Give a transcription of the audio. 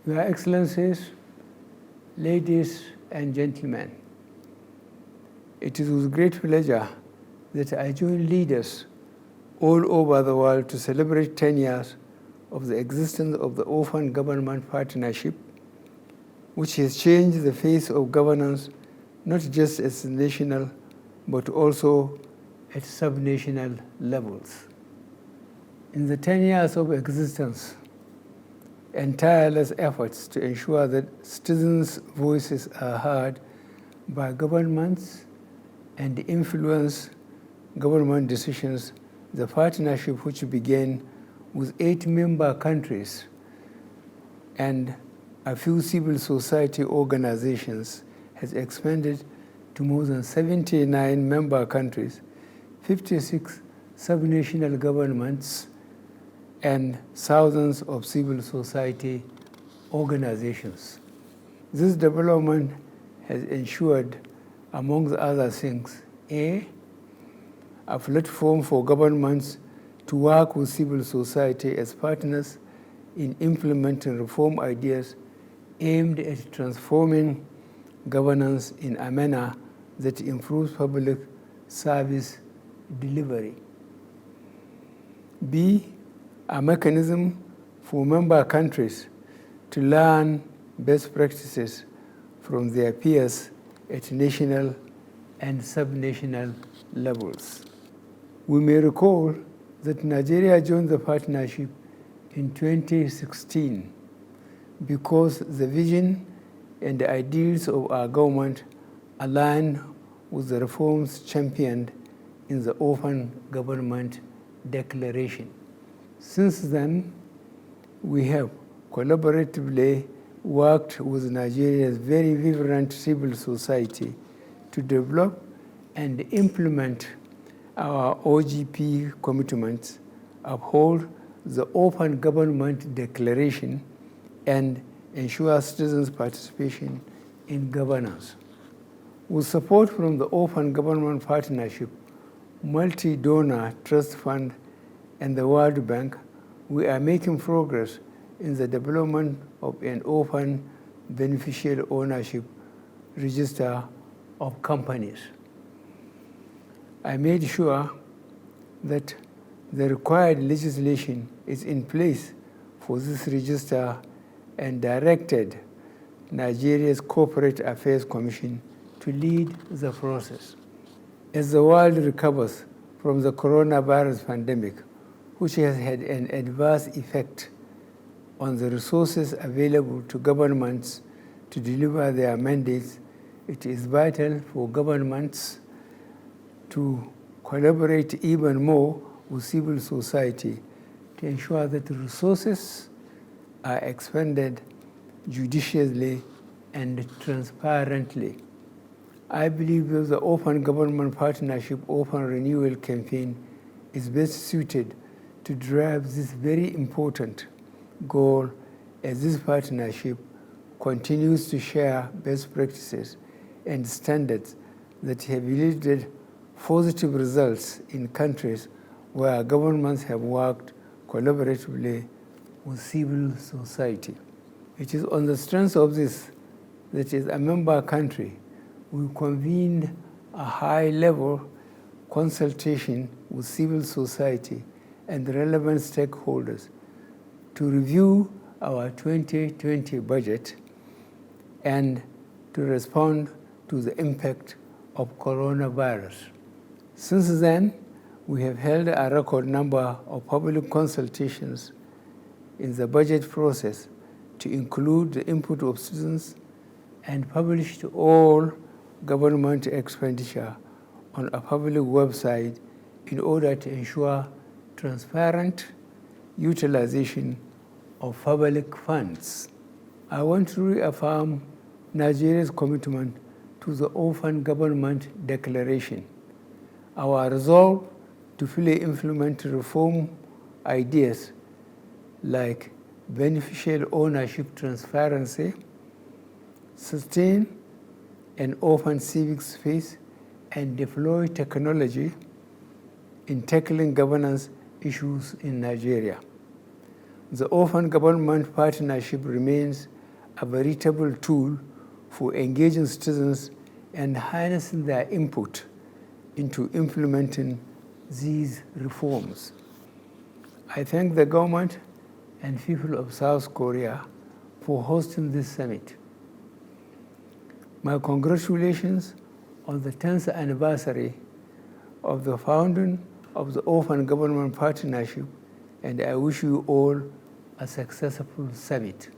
Your Excellencies, ladies and gentlemen, it is with great pleasure that I join leaders all over the world to celebrate 10 years of the existence of the Open Government Partnership, which has changed the face of governance not just at national but also at subnational levels. In the 10 years of existence and tireless efforts to ensure that citizens' voices are heard by governments and influence government decisions, the partnership, which began with 8 member countries and a few civil society organizations, has expanded to more than 79 member countries, 56 subnational governments, and thousands of civil society organizations. This development has ensured, among other things, a platform for governments to work with civil society as partners in implementing reform ideas aimed at transforming governance in a manner that improves public service delivery. B, a mechanism for member countries to learn best practices from their peers at national and subnational levels. We may recall that Nigeria joined the partnership in 2016 because the vision and the ideals of our government align with the reforms championed in the Open Government Declaration. Since then, we have collaboratively worked with Nigeria's very vibrant civil society to develop and implement our OGP commitments, uphold the Open Government Declaration, and ensure citizens' participation in governance. With support from the Open Government Partnership, Multi-Donor Trust Fund, and the World Bank, we are making progress in the development of an open beneficial ownership register of companies. I made sure that the required legislation is in place for this register and directed Nigeria's Corporate Affairs Commission to lead the process. As the world recovers from the coronavirus pandemic, which has had an adverse effect on the resources available to governments to deliver their mandates, it is vital for governments to collaborate even more with civil society to ensure that the resources are expended judiciously and transparently. I believe that the Open Government Partnership Open Renewal Campaign is best suited to drive this very important goal, as this partnership continues to share best practices and standards that have yielded positive results in countries where governments have worked collaboratively with civil society. It is on the strength of this that, as a member country, we convened a high-level consultation with civil society and relevant stakeholders to review our 2020 budget and to respond to the impact of coronavirus. Since then, we have held a record number of public consultations in the budget process to include the input of citizens and published all government expenditure on a public website in order to ensure transparent utilization of public funds. I want to reaffirm Nigeria's commitment to the Open Government Declaration, our resolve to fully implement reform ideas like beneficial ownership transparency, sustain an open civic space, and deploy technology in tackling governance issues in Nigeria. The Open Government Partnership remains a veritable tool for engaging citizens and harnessing their input into implementing these reforms. I thank the government and people of South Korea for hosting this summit. My congratulations on the 10th anniversary of the founding of the Open Government Partnership, and I wish you all a successful summit.